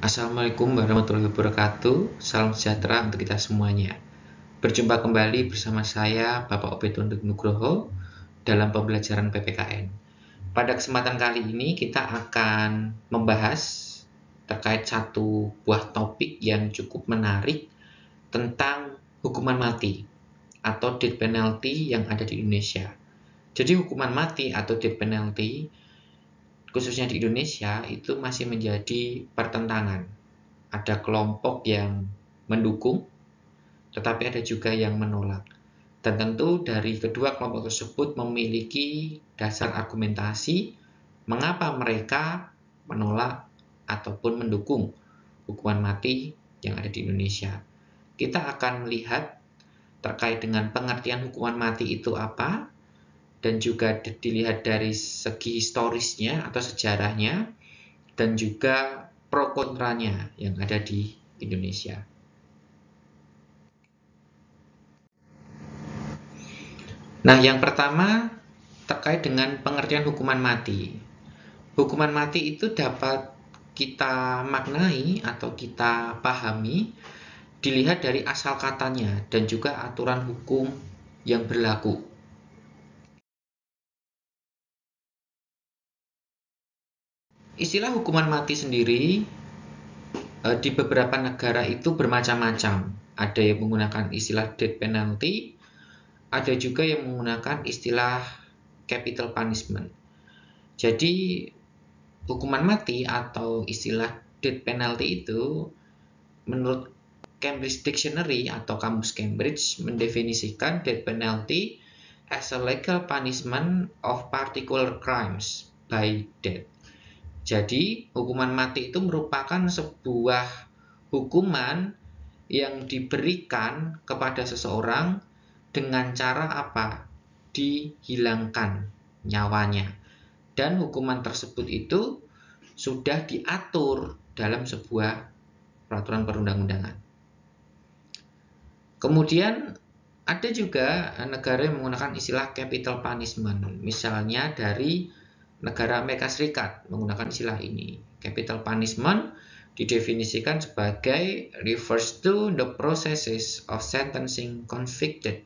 Assalamualaikum warahmatullahi wabarakatuh. Salam sejahtera untuk kita semuanya. Berjumpa kembali bersama saya, Bapak Obedon Nugroho, dalam pembelajaran PPKN. Pada kesempatan kali ini kita akan membahas terkait satu buah topik yang cukup menarik tentang hukuman mati atau death penalty yang ada di Indonesia. Jadi hukuman mati atau death penalty khususnya di Indonesia itu masih menjadi pertentangan. Ada kelompok yang mendukung, tetapi ada juga yang menolak. Dan tentu dari kedua kelompok tersebut memiliki dasar argumentasi mengapa mereka menolak ataupun mendukung hukuman mati yang ada di Indonesia. Kita akan melihat terkait dengan pengertian hukuman mati itu apa, dan juga dilihat dari segi historisnya atau sejarahnya, dan juga pro kontranya yang ada di Indonesia. Nah, yang pertama terkait dengan pengertian hukuman mati. Hukuman mati itu dapat kita maknai atau kita pahami dilihat dari asal katanya dan juga aturan hukum yang berlaku. Istilah hukuman mati sendiri di beberapa negara itu bermacam-macam. Ada yang menggunakan istilah death penalty, ada juga yang menggunakan istilah capital punishment. Jadi hukuman mati atau istilah death penalty itu menurut Cambridge Dictionary atau Kamus Cambridge mendefinisikan death penalty as a legal punishment of particular crimes by death. Jadi, hukuman mati itu merupakan sebuah hukuman yang diberikan kepada seseorang dengan cara apa? Dihilangkan nyawanya. Dan hukuman tersebut itu sudah diatur dalam sebuah peraturan perundang-undangan. Kemudian ada juga negara yang menggunakan istilah capital punishment. Misalnya dari negara Amerika Serikat menggunakan istilah ini. Capital punishment didefinisikan sebagai refers to the processes of sentencing convicted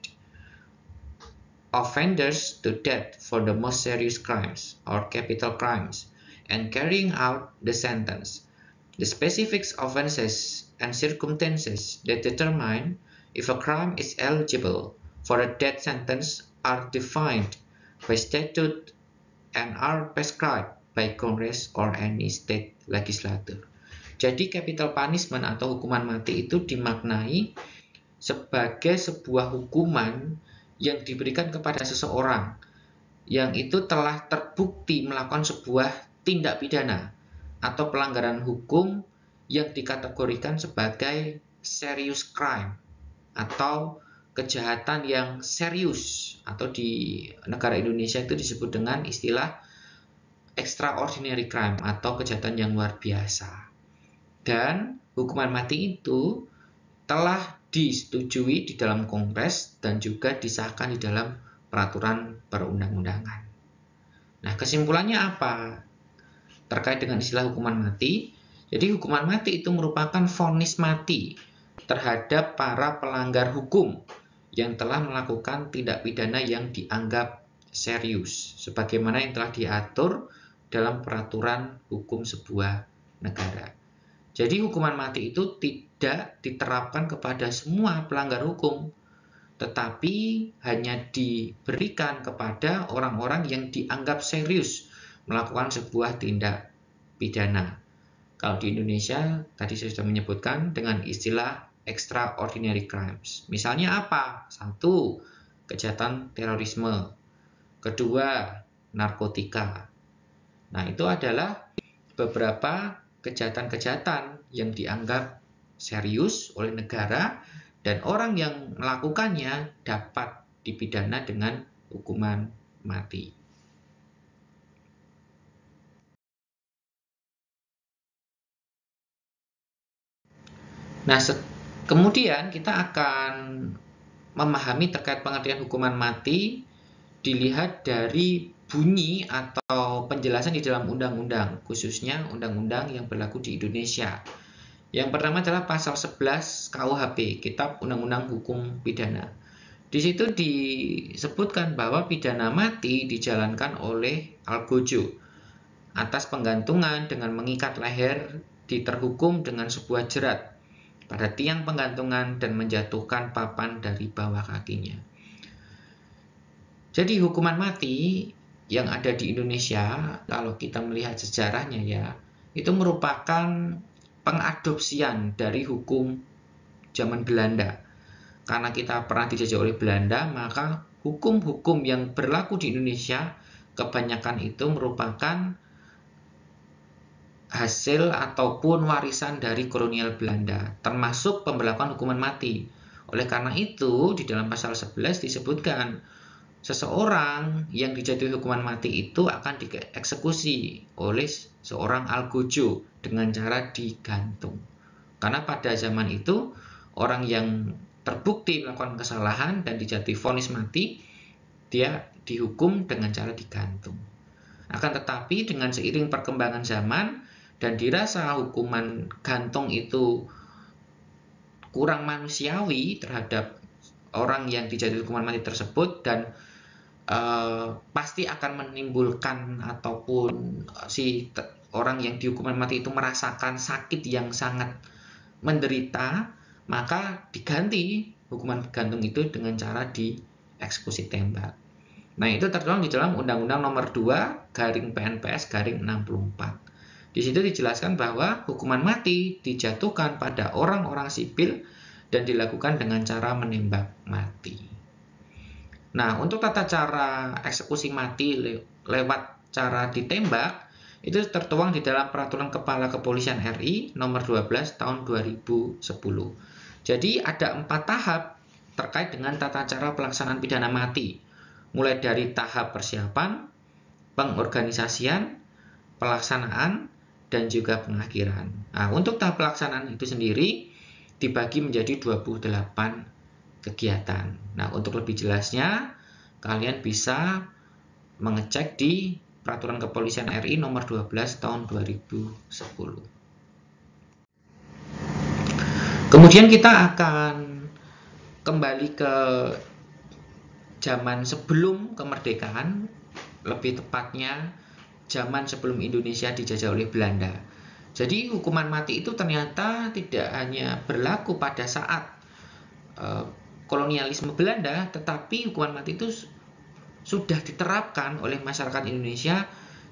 offenders to death for the most serious crimes or capital crimes and carrying out the sentence. The specific offenses and circumstances that determine if a crime is eligible for a death sentence are defined by statute and are prescribed by Congress or any state legislature. Jadi capital punishment atau hukuman mati itu dimaknai sebagai sebuah hukuman yang diberikan kepada seseorang yang itu telah terbukti melakukan sebuah tindak pidana atau pelanggaran hukum yang dikategorikan sebagai serious crime atau kejahatan yang serius, atau di negara Indonesia itu disebut dengan istilah extraordinary crime atau kejahatan yang luar biasa. Dan hukuman mati itu telah disetujui di dalam Kongres dan juga disahkan di dalam peraturan perundang-undangan. Nah, kesimpulannya apa terkait dengan istilah hukuman mati? Jadi hukuman mati itu merupakan vonis mati terhadap para pelanggar hukum yang telah melakukan tindak pidana yang dianggap serius, sebagaimana yang telah diatur dalam peraturan hukum sebuah negara. Jadi hukuman mati itu tidak diterapkan kepada semua pelanggar hukum, tetapi hanya diberikan kepada orang-orang yang dianggap serius melakukan sebuah tindak pidana. Kalau di Indonesia, tadi saya sudah menyebutkan dengan istilah extraordinary crimes. Misalnya apa? 1. Kejahatan terorisme. 2. Narkotika. Nah, itu adalah beberapa kejahatan-kejahatan yang dianggap serius oleh negara dan orang yang melakukannya dapat dipidana dengan hukuman mati. Nah, kemudian kita akan memahami terkait pengertian hukuman mati dilihat dari bunyi atau penjelasan di dalam undang-undang, khususnya undang-undang yang berlaku di Indonesia. Yang pertama adalah pasal 11 KUHP, Kitab Undang-Undang Hukum Pidana. Di situ disebutkan bahwa pidana mati dijalankan oleh algojo atas penggantungan dengan mengikat leher, terhukum dengan sebuah jerat pada tiang penggantungan dan menjatuhkan papan dari bawah kakinya. Jadi hukuman mati yang ada di Indonesia, kalau kita melihat sejarahnya ya, itu merupakan pengadopsian dari hukum zaman Belanda. Karena kita pernah dijajah oleh Belanda, maka hukum-hukum yang berlaku di Indonesia kebanyakan itu merupakan hasil ataupun warisan dari kolonial Belanda, termasuk pemberlakuan hukuman mati. Oleh karena itu, di dalam pasal 11 disebutkan seseorang yang dijatuhi hukuman mati itu akan dieksekusi oleh seorang algojo dengan cara digantung. Karena pada zaman itu, orang yang terbukti melakukan kesalahan dan dijatuhi vonis mati, dia dihukum dengan cara digantung. Akan tetapi dengan seiring perkembangan zaman dan dirasa hukuman gantung itu kurang manusiawi terhadap orang yang dijatuhi hukuman mati tersebut, dan pasti akan menimbulkan ataupun si orang yang dihukuman mati itu merasakan sakit yang sangat menderita, maka diganti hukuman gantung itu dengan cara dieksekusi tembak. Nah, itu tertuang di dalam Undang-Undang Nomor 2 PNPS 64. Di situ dijelaskan bahwa hukuman mati dijatuhkan pada orang-orang sipil dan dilakukan dengan cara menembak mati. Nah, untuk tata cara eksekusi mati lewat cara ditembak itu tertuang di dalam Peraturan Kepala Kepolisian RI Nomor 12 Tahun 2010. Jadi ada 4 tahap terkait dengan tata cara pelaksanaan pidana mati, mulai dari tahap persiapan, pengorganisasian, pelaksanaan, dan juga pengakhiran. Nah, untuk tahap pelaksanaan itu sendiri dibagi menjadi 28 kegiatan. Nah, untuk lebih jelasnya, kalian bisa mengecek di Peraturan Kepolisian RI Nomor 12 Tahun 2010. Kemudian kita akan kembali ke zaman sebelum kemerdekaan, lebih tepatnya zaman sebelum Indonesia dijajah oleh Belanda. Jadi hukuman mati itu ternyata tidak hanya berlaku pada saat kolonialisme Belanda, tetapi hukuman mati itu sudah diterapkan oleh masyarakat Indonesia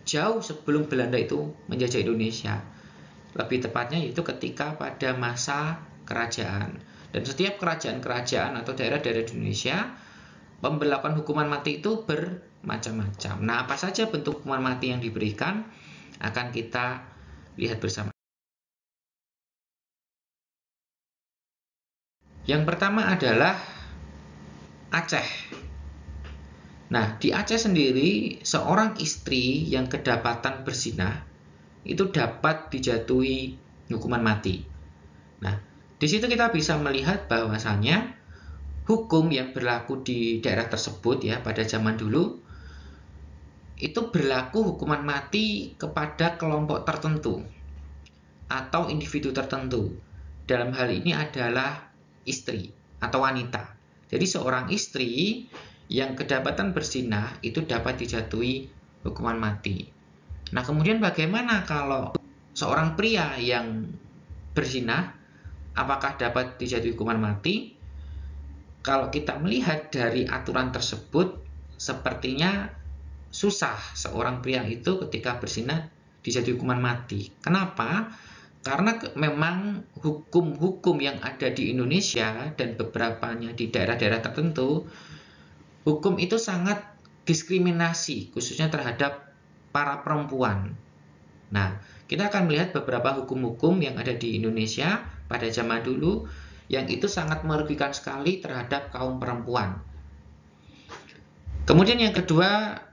jauh sebelum Belanda itu menjajah Indonesia. Lebih tepatnya yaitu ketika pada masa kerajaan. Dan setiap kerajaan-kerajaan atau daerah-daerah di Indonesia, pemberlakuan hukuman mati itu bermacam-macam. Nah, apa saja bentuk hukuman mati yang diberikan akan kita lihat bersama. Yang pertama adalah Aceh. Nah, di Aceh sendiri, seorang istri yang kedapatan berzinah itu dapat dijatuhi hukuman mati. Nah, di situ kita bisa melihat bahwasanya hukum yang berlaku di daerah tersebut ya pada zaman dulu itu berlaku hukuman mati kepada kelompok tertentu atau individu tertentu. Dalam hal ini adalah istri atau wanita. Jadi seorang istri yang kedapatan berzinah itu dapat dijatuhi hukuman mati. Nah, kemudian bagaimana kalau seorang pria yang berzinah, apakah dapat dijatuhi hukuman mati? Kalau kita melihat dari aturan tersebut, sepertinya susah seorang pria itu ketika berzinah dijatuhi hukuman mati. Kenapa? Karena memang hukum-hukum yang ada di Indonesia dan beberapanya di daerah-daerah tertentu, hukum itu sangat diskriminasi, khususnya terhadap para perempuan. Nah, kita akan melihat beberapa hukum-hukum yang ada di Indonesia pada zaman dulu yang itu sangat merugikan sekali terhadap kaum perempuan. Kemudian yang kedua,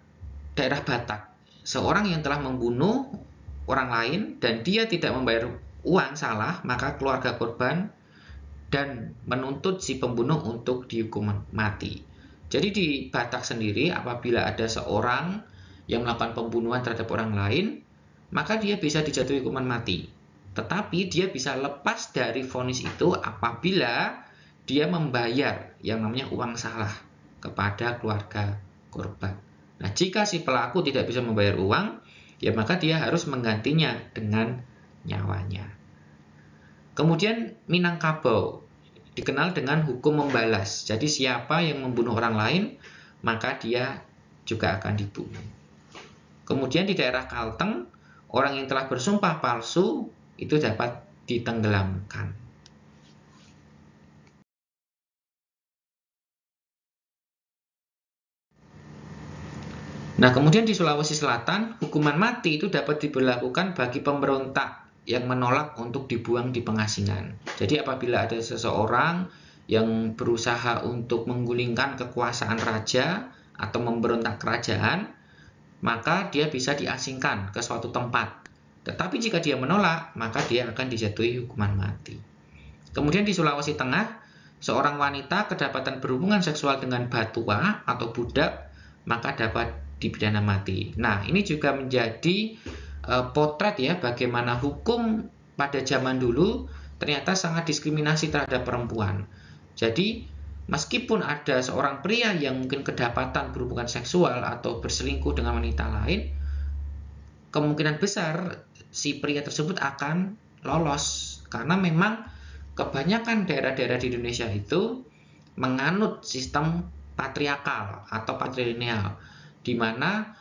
daerah Batak. Seorang yang telah membunuh orang lain dan dia tidak membayar uang salah, maka keluarga korban dan menuntut si pembunuh untuk dihukum mati. Jadi di Batak sendiri, apabila ada seorang yang melakukan pembunuhan terhadap orang lain, maka dia bisa dijatuhi hukuman mati. Tetapi dia bisa lepas dari vonis itu apabila dia membayar yang namanya uang salah kepada keluarga korban. Nah, jika si pelaku tidak bisa membayar uang, ya maka dia harus menggantinya dengan nyawanya. Kemudian Minangkabau dikenal dengan hukum membalas. Jadi siapa yang membunuh orang lain, maka dia juga akan dibunuh. Kemudian di daerah Kalteng, orang yang telah bersumpah palsu itu dapat ditenggelamkan. Nah, kemudian di Sulawesi Selatan, hukuman mati itu dapat diberlakukan bagi pemberontak yang menolak untuk dibuang di pengasingan. Jadi apabila ada seseorang yang berusaha untuk menggulingkan kekuasaan raja atau memberontak kerajaan, maka dia bisa diasingkan ke suatu tempat. Tetapi jika dia menolak, maka dia akan dijatuhi hukuman mati. Kemudian di Sulawesi Tengah, seorang wanita kedapatan berhubungan seksual dengan batua atau budak, maka dapat dipidana mati. Nah, ini juga menjadi potret ya bagaimana hukum pada zaman dulu ternyata sangat diskriminasi terhadap perempuan. Jadi, meskipun ada seorang pria yang mungkin kedapatan berhubungan seksual atau berselingkuh dengan wanita lain, kemungkinan besar si pria tersebut akan lolos karena memang kebanyakan daerah-daerah di Indonesia itu menganut sistem patriarkal atau patrilineal, di mana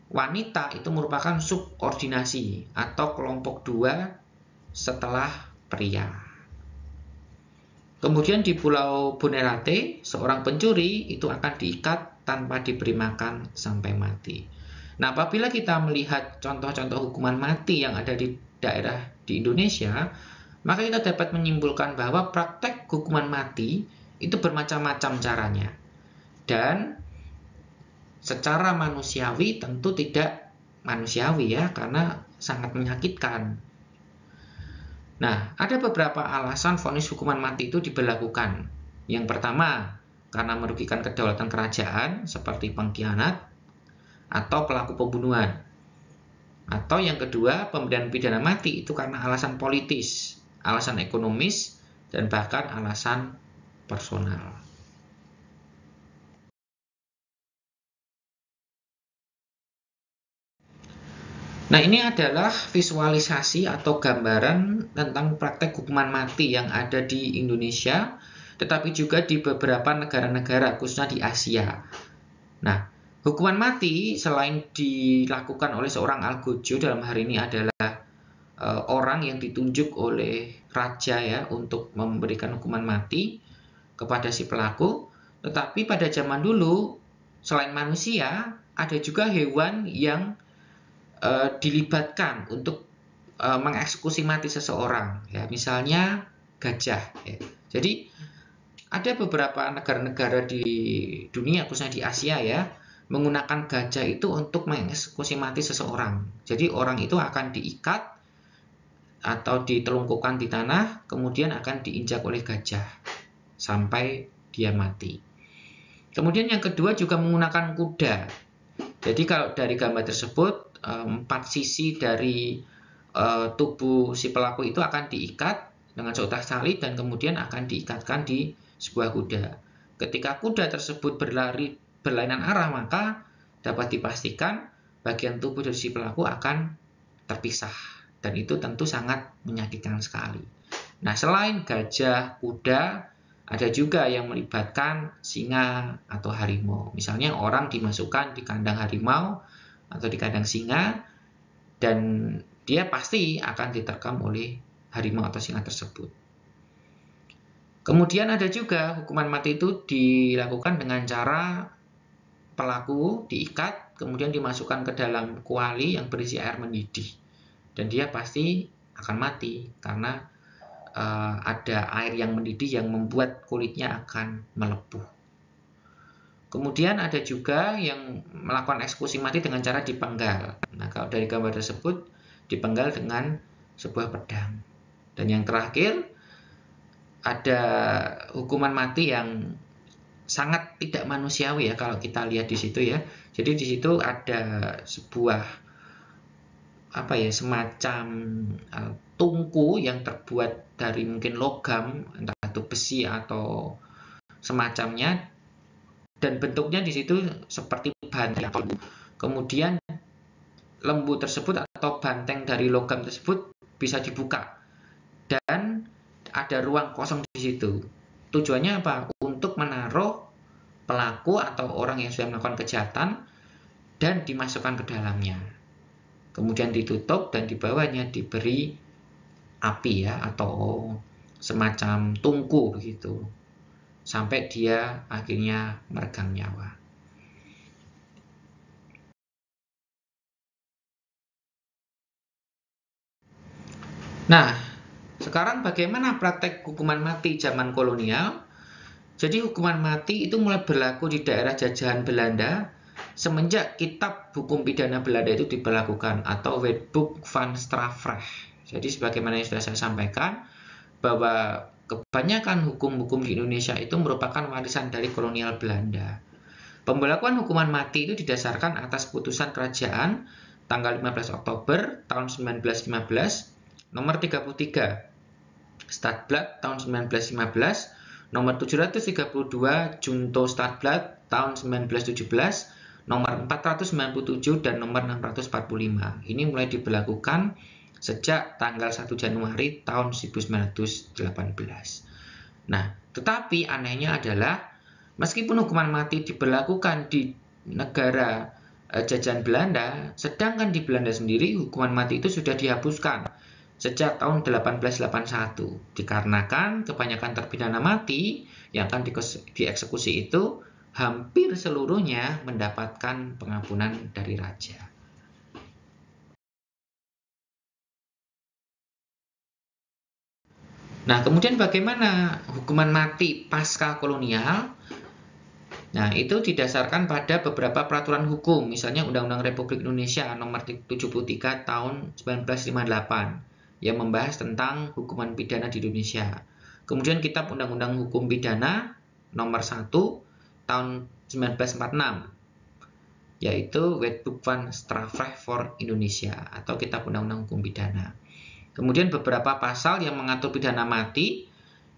wanita itu merupakan subordinasi atau kelompok dua setelah pria. Kemudian di Pulau Bonerate, seorang pencuri itu akan diikat tanpa diberi makan sampai mati. Nah, apabila kita melihat contoh-contoh hukuman mati yang ada di daerah di Indonesia, maka kita dapat menyimpulkan bahwa praktek hukuman mati itu bermacam-macam caranya. Dan secara manusiawi tentu tidak manusiawi ya, karena sangat menyakitkan. Nah, ada beberapa alasan vonis hukuman mati itu diberlakukan. Yang pertama, karena merugikan kedaulatan kerajaan seperti pengkhianat atau pelaku pembunuhan. Atau yang kedua, pemberian pidana mati itu karena alasan politis, alasan ekonomis, dan bahkan alasan personal. Nah, ini adalah visualisasi atau gambaran tentang praktek hukuman mati yang ada di Indonesia, tetapi juga di beberapa negara-negara, khususnya di Asia. Nah, hukuman mati selain dilakukan oleh seorang algojo, dalam hari ini adalah orang yang ditunjuk oleh raja ya untuk memberikan hukuman mati kepada si pelaku, tetapi pada zaman dulu selain manusia ada juga hewan yang dilibatkan untuk mengeksekusi mati seseorang ya, misalnya gajah ya. Jadi ada beberapa negara-negara di dunia, khususnya di Asia ya, menggunakan gajah itu untuk mengeksekusi mati seseorang. Jadi orang itu akan diikat atau ditelungkupkan di tanah, kemudian akan diinjak oleh gajah sampai dia mati. Kemudian yang kedua juga menggunakan kuda. Jadi kalau dari gambar tersebut, 4 sisi dari tubuh si pelaku itu akan diikat dengan seutas tali dan kemudian akan diikatkan di sebuah kuda. Ketika kuda tersebut berlari berlainan arah, maka dapat dipastikan bagian tubuh dari si pelaku akan terpisah, dan itu tentu sangat menyakitkan sekali. Nah, selain gajah, kuda, ada juga yang melibatkan singa atau harimau. Misalnya orang dimasukkan di kandang harimau atau di kandang singa, dan dia pasti akan diterkam oleh harimau atau singa tersebut. Kemudian ada juga hukuman mati itu dilakukan dengan cara pelaku diikat, kemudian dimasukkan ke dalam kuali yang berisi air mendidih, dan dia pasti akan mati karena ada air yang mendidih yang membuat kulitnya akan melepuh. Kemudian ada juga yang melakukan eksekusi mati dengan cara dipenggal. Nah, kalau dari gambar tersebut dipenggal dengan sebuah pedang. Dan yang terakhir ada hukuman mati yang sangat tidak manusiawi ya kalau kita lihat di situ ya. Jadi di situ ada sebuah apa ya, semacam tungku yang terbuat dari mungkin logam, entah itu besi atau semacamnya, dan bentuknya di situ seperti banteng. Kemudian lembu tersebut atau banteng dari logam tersebut bisa dibuka dan ada ruang kosong di situ. Tujuannya apa? Untuk menaruh pelaku atau orang yang sudah melakukan kejahatan dan dimasukkan ke dalamnya. Kemudian ditutup dan di bawahnya diberi api ya, atau semacam tungku begitu, sampai dia akhirnya meregang nyawa. Nah, sekarang bagaimana praktek hukuman mati zaman kolonial? Jadi hukuman mati itu mulai berlaku di daerah jajahan Belanda semenjak kitab hukum pidana Belanda itu diberlakukan, atau Wetboek van Strafrecht. Jadi sebagaimana yang sudah saya sampaikan, bahwa kebanyakan hukum-hukum di Indonesia itu merupakan warisan dari kolonial Belanda. Pemberlakuan hukuman mati itu didasarkan atas putusan kerajaan tanggal 15 Oktober tahun 1915 nomor 33 Stadblad tahun 1915, nomor 732 Junto Stadblad tahun 1917, nomor 497 dan nomor 645. Ini mulai diberlakukan sejak tanggal 1 Januari tahun 1918. Nah, tetapi anehnya adalah meskipun hukuman mati diberlakukan di negara jajahan Belanda, sedangkan di Belanda sendiri hukuman mati itu sudah dihapuskan sejak tahun 1881, dikarenakan kebanyakan terpidana mati yang akan dieksekusi itu hampir seluruhnya mendapatkan pengampunan dari raja. Nah, kemudian bagaimana hukuman mati pasca kolonial? Nah, itu didasarkan pada beberapa peraturan hukum, misalnya Undang-Undang Republik Indonesia nomor 73 tahun 1958 yang membahas tentang hukuman pidana di Indonesia. Kemudian Kitab Undang-Undang Hukum Pidana nomor 1 tahun 1946, yaitu Wetboek van Strafrecht for Indonesia atau Kitab Undang-Undang Hukum Pidana. Kemudian beberapa pasal yang mengatur pidana mati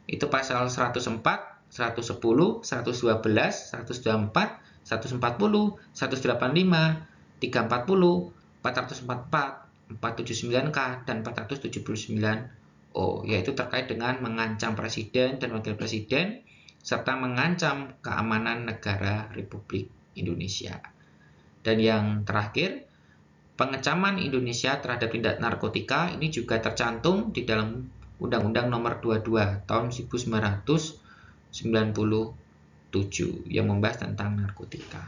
itu pasal 104, 110, 112, 124, 140, 185, 340, 444, 479K, dan 479O, yaitu terkait dengan mengancam presiden dan wakil presiden, serta mengancam keamanan negara Republik Indonesia. Dan yang terakhir, pengecaman Indonesia terhadap tindak narkotika ini juga tercantum di dalam Undang-Undang Nomor 22 tahun 1997 yang membahas tentang narkotika.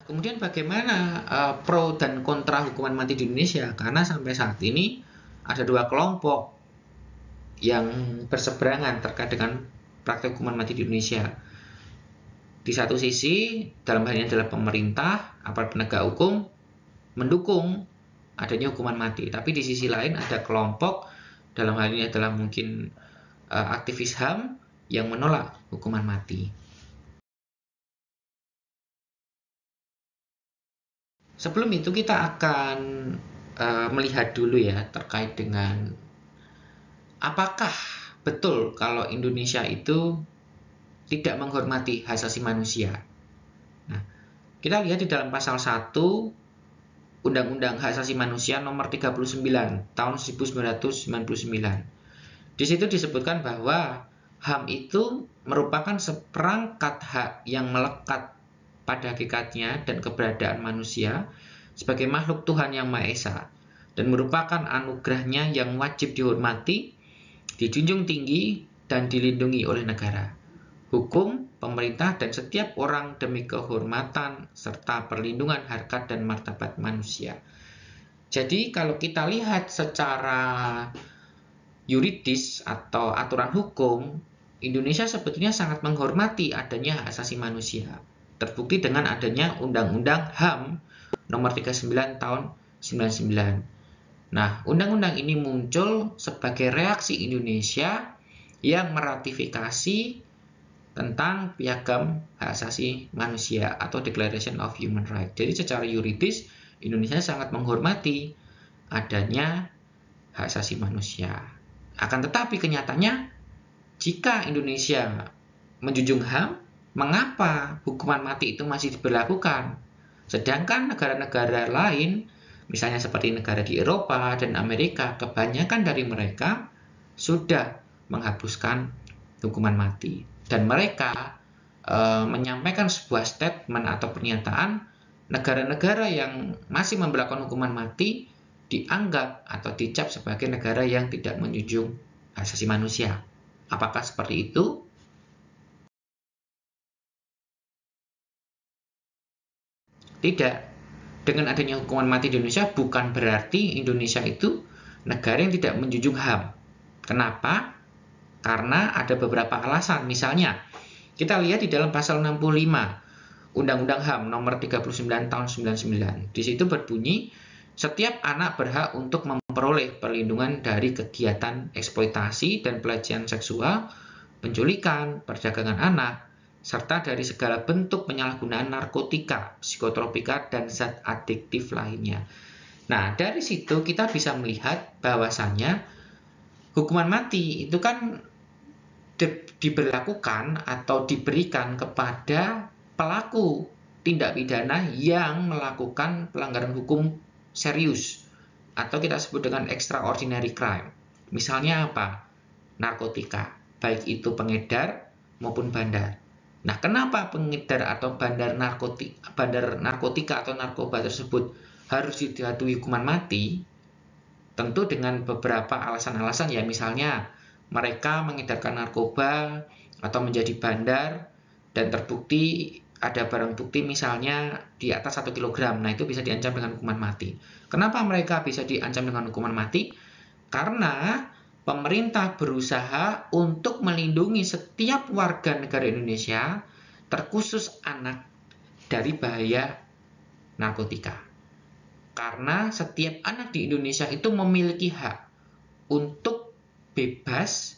Kemudian bagaimana pro dan kontra hukuman mati di Indonesia? Karena sampai saat ini ada dua kelompok yang berseberangan terkait dengan praktek hukuman mati di Indonesia. Di satu sisi, dalam hal ini adalah pemerintah, aparat penegak hukum, mendukung adanya hukuman mati. Tapi di sisi lain ada kelompok, dalam hal ini adalah mungkin aktivis HAM, yang menolak hukuman mati. Sebelum itu kita akan melihat dulu ya terkait dengan apakah betul kalau Indonesia itu tidak menghormati hak asasi manusia. Nah, kita lihat di dalam pasal 1 Undang-Undang Hak Asasi Manusia nomor 39 tahun 1999. Di situ disebutkan bahwa HAM itu merupakan seperangkat hak yang melekat pada hakikatnya dan keberadaan manusia sebagai makhluk Tuhan Yang Maha Esa, dan merupakan anugerahnya yang wajib dihormati, dijunjung tinggi, dan dilindungi oleh negara, hukum, pemerintah, dan setiap orang demi kehormatan serta perlindungan harkat dan martabat manusia. Jadi kalau kita lihat secara yuridis atau aturan hukum, Indonesia sebetulnya sangat menghormati adanya hak asasi manusia. Terbukti dengan adanya Undang-Undang HAM nomor 39 tahun 99. Nah, undang-undang ini muncul sebagai reaksi Indonesia yang meratifikasi tentang Piagam Hak Asasi Manusia atau Declaration of Human Rights. Jadi secara yuridis Indonesia sangat menghormati adanya hak asasi manusia. Akan tetapi kenyataannya jika Indonesia menjunjung HAM, mengapa hukuman mati itu masih diberlakukan? Sedangkan negara-negara lain, misalnya seperti negara di Eropa dan Amerika, kebanyakan dari mereka sudah menghapuskan hukuman mati. Dan mereka menyampaikan sebuah statement atau pernyataan, negara-negara yang masih memberlakukan hukuman mati dianggap atau dicap sebagai negara yang tidak menjunjung hak asasi manusia. Apakah seperti itu? Tidak. Dengan adanya hukuman mati di Indonesia bukan berarti Indonesia itu negara yang tidak menjunjung HAM. Kenapa? Karena ada beberapa alasan. Misalnya, kita lihat di dalam pasal 65 Undang-Undang HAM nomor 39 tahun 99. Di situ berbunyi, setiap anak berhak untuk memperoleh perlindungan dari kegiatan eksploitasi dan pelecehan seksual, penculikan, perdagangan anak, serta dari segala bentuk penyalahgunaan narkotika, psikotropika, dan zat adiktif lainnya. Nah, dari situ kita bisa melihat bahwasannya hukuman mati itu kan diberlakukan atau diberikan kepada pelaku tindak pidana yang melakukan pelanggaran hukum serius atau kita sebut dengan extraordinary crime. Misalnya apa? Narkotika, baik itu pengedar maupun bandar. Nah, kenapa pengedar atau bandar narkotika atau narkoba tersebut harus dijatuhi hukuman mati? Tentu dengan beberapa alasan-alasan ya, misalnya mereka mengedarkan narkoba atau menjadi bandar dan terbukti ada barang bukti misalnya di atas 1 kg. Nah, itu bisa diancam dengan hukuman mati. Kenapa mereka bisa diancam dengan hukuman mati? Karena pemerintah berusaha untuk melindungi setiap warga negara Indonesia, terkhusus anak, dari bahaya narkotika. Karena setiap anak di Indonesia itu memiliki hak untuk bebas,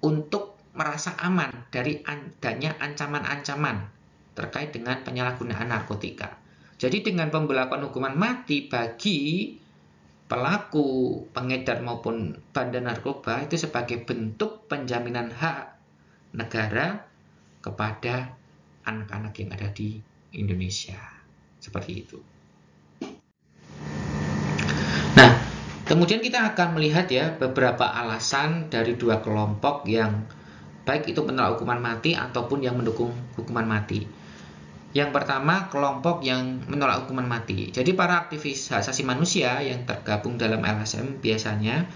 untuk merasa aman dari adanya ancaman-ancaman terkait dengan penyalahgunaan narkotika. Jadi dengan pemberlakuan hukuman mati bagi pelaku pengedar maupun bandar narkoba itu sebagai bentuk penjaminan hak negara kepada anak-anak yang ada di Indonesia. Seperti itu. Nah, kemudian kita akan melihat ya beberapa alasan dari dua kelompok yang baik itu menolak hukuman mati ataupun yang mendukung hukuman mati. Yang pertama, kelompok yang menolak hukuman mati. Jadi para aktivis hak asasi manusia yang tergabung dalam LSM biasanya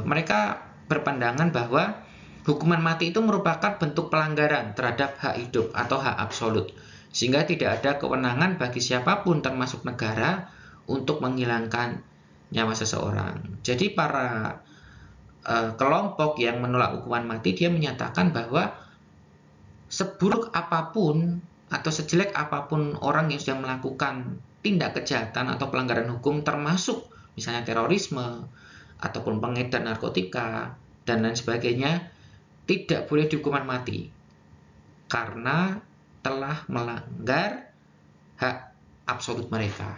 mereka berpandangan bahwa hukuman mati itu merupakan bentuk pelanggaran terhadap hak hidup atau hak absolut, sehingga tidak ada kewenangan bagi siapapun termasuk negara untuk menghilangkan nyawa seseorang. Jadi para kelompok yang menolak hukuman mati dia menyatakan bahwa seburuk apapun atau sejelek apapun orang yang sudah melakukan tindak kejahatan atau pelanggaran hukum termasuk misalnya terorisme ataupun pengedar narkotika dan lain sebagainya tidak boleh dihukuman mati karena telah melanggar hak absolut mereka.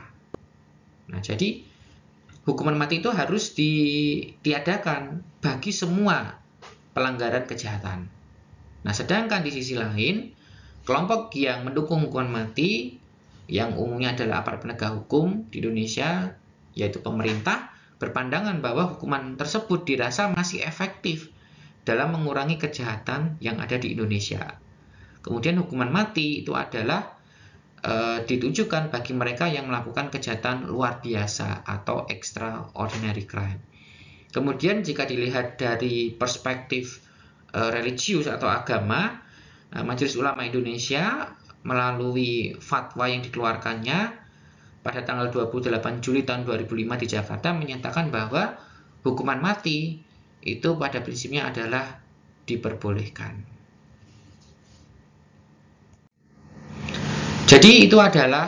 Nah, jadi hukuman mati itu harus ditiadakan bagi semua pelanggaran kejahatan. Nah, sedangkan di sisi lain, kelompok yang mendukung hukuman mati, yang umumnya adalah aparat penegak hukum di Indonesia, yaitu pemerintah, berpandangan bahwa hukuman tersebut dirasa masih efektif dalam mengurangi kejahatan yang ada di Indonesia. Kemudian hukuman mati itu adalah ditujukan bagi mereka yang melakukan kejahatan luar biasa atau extraordinary crime. Kemudian jika dilihat dari perspektif religius atau agama, Majelis Ulama Indonesia melalui fatwa yang dikeluarkannya pada tanggal 28 Juli tahun 2005 di Jakarta menyatakan bahwa hukuman mati itu pada prinsipnya adalah diperbolehkan. Jadi itu adalah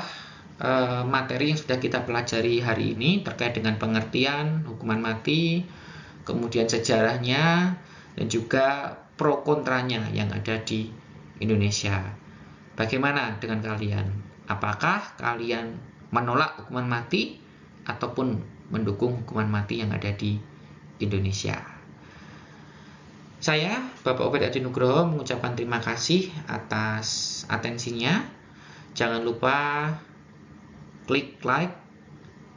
materi yang sudah kita pelajari hari ini terkait dengan pengertian hukuman mati, kemudian sejarahnya, dan juga pro kontranya yang ada di Indonesia. Bagaimana dengan kalian? Apakah kalian menolak hukuman mati ataupun mendukung hukuman mati yang ada di Indonesia? Saya, Bapak Obed Adi Nugroho, mengucapkan terima kasih atas atensinya. Jangan lupa klik like,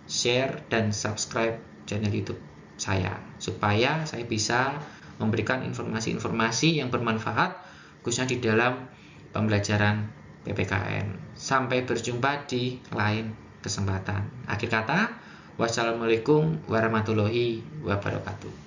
share, dan subscribe channel YouTube saya supaya saya bisa memberikan informasi-informasi yang bermanfaat khususnya di dalam pembelajaran PPKN. Sampai berjumpa di lain kesempatan. Akhir kata, wassalamualaikum warahmatullahi wabarakatuh.